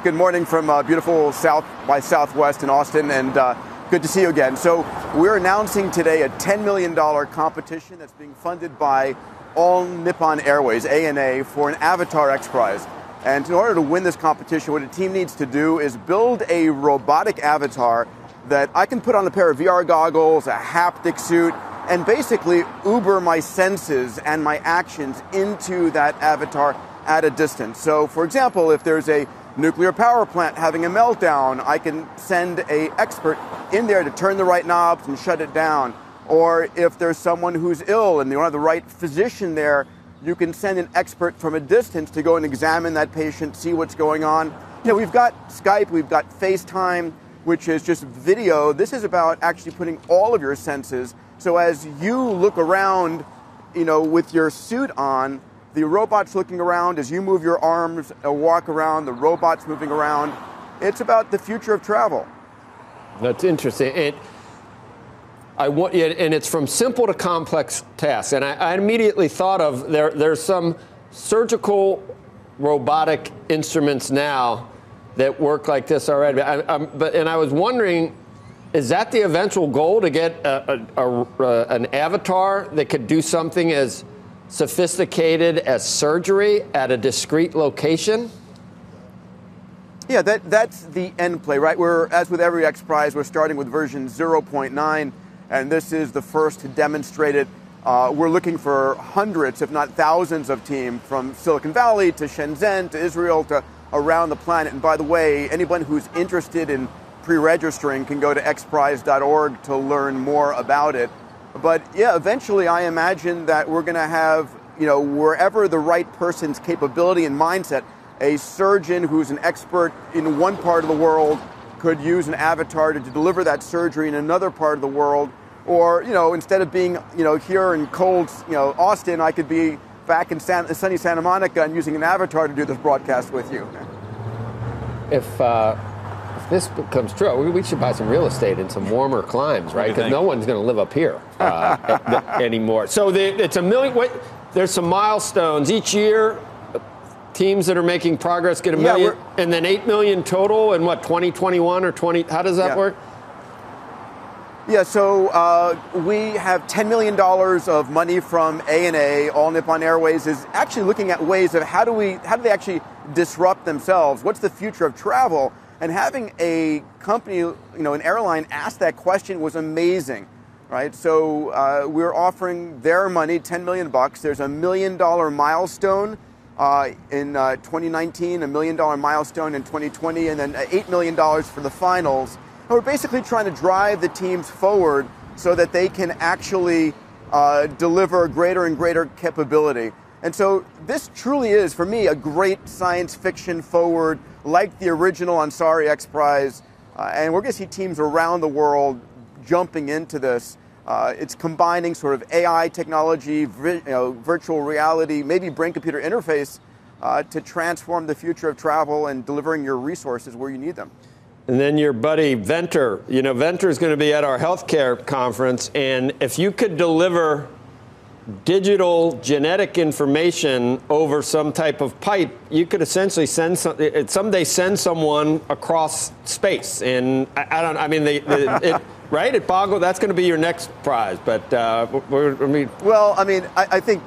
Good morning from beautiful South by Southwest in Austin, and good to see you again. So we're announcing today a $10 million competition that's being funded by All Nippon Airways, ANA, for an Avatar XPRIZE. And in order to win this competition, what a team needs to do is build a robotic avatar that I can put on a pair of VR goggles, a haptic suit, and basically Uber my senses and my actions into that avatar at a distance. So, for example, if there's a nuclear power plant having a meltdown, I can send an expert in there to turn the right knobs and shut it down. Or if there's someone who's ill and you don't have the right physician there, you can send an expert from a distance to go and examine that patient, see what's going on. You know, we've got Skype, we've got FaceTime, which is just video. This is about actually putting all of your senses. So as you look around, you know, with your suit on, the robot's looking around. As you move your arms or walk around, the robot's moving around. It's about the future of travel. That's interesting. And it's from simple to complex tasks. And I immediately thought of there's some surgical robotic instruments now that work like this already. And I was wondering, is that the eventual goal, to get an avatar that could do something as sophisticated as surgery at a discrete location? Yeah, that's the end play, right? As with every XPRIZE, we're starting with version 0.9, and this is the first to demonstrate it. We're looking for hundreds, if not thousands, of teams from Silicon Valley to Shenzhen to Israel to around the planet. And by the way, anyone who's interested in pre-registering can go to xprize.org to learn more about it. But yeah, eventually I imagine that we're going to have, you know, wherever the right person's capability and mindset, a surgeon who's an expert in one part of the world could use an avatar to deliver that surgery in another part of the world. Or, you know, instead of being, you know, here in cold, you know, Austin, I could be back in sunny Santa Monica and using an avatar to do this broadcast with you. If this becomes true, we should buy some real estate in some warmer climes, right? Because no one's going to live up here anymore. So it's $1 million. There's some milestones each year. Teams that are making progress get $1 million, and then $8 million total in what, 2021 or 20? How does that work? Yeah, so we have $10 million of money from ANA. All Nippon Airways is actually looking at ways of how do they actually disrupt themselves? What's the future of travel? And having a company, you know, an airline ask that question was amazing, right? So we're offering their money, $10 million. There's $1 million milestone in 2019, $1 million milestone in 2020, and then $8 million for the finals. And we're basically trying to drive the teams forward so that they can actually deliver greater and greater capability. And so this truly is, for me, a great science fiction forward, like the original Ansari XPRIZE, and we're going to see teams around the world jumping into this. It's combining sort of AI technology, virtual reality, maybe brain-computer interface to transform the future of travel and delivering your resources where you need them. And then your buddy Venter, you know, Venter is going to be at our healthcare conference, and if you could deliver digital genetic information over some type of pipe, you could essentially someday send someone across space. And right? At Boggle, that's going to be your next prize. But I think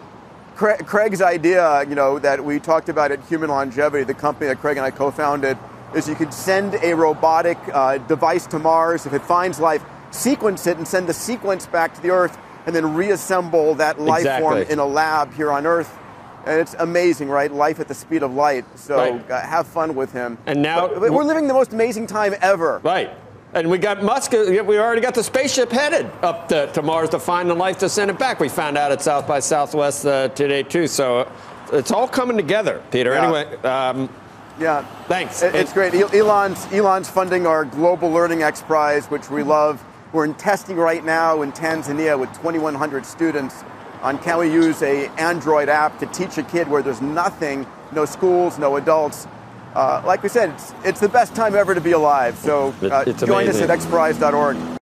Craig's idea, you know, that we talked about at Human Longevity, the company that Craig and I co-founded, is you could send a robotic device to Mars. If it finds life, sequence it and send the sequence back to the Earth, and then reassemble that life form in a lab here on Earth. And it's amazing, right? Life at the speed of light. So have fun with him. And now we're living the most amazing time ever. Right. And we got Musk, we already got the spaceship headed up to Mars to find the life to send it back. We found out at South by Southwest today, too. So it's all coming together, Peter. Yeah. Anyway. Thanks. It's great. Elon's funding our Global Learning XPRIZE, which we love. We're in testing right now in Tanzania with 2,100 students on can we use a Android app to teach a kid where there's nothing, no schools, no adults. Like we said, it's the best time ever to be alive. So join us at xprize.org.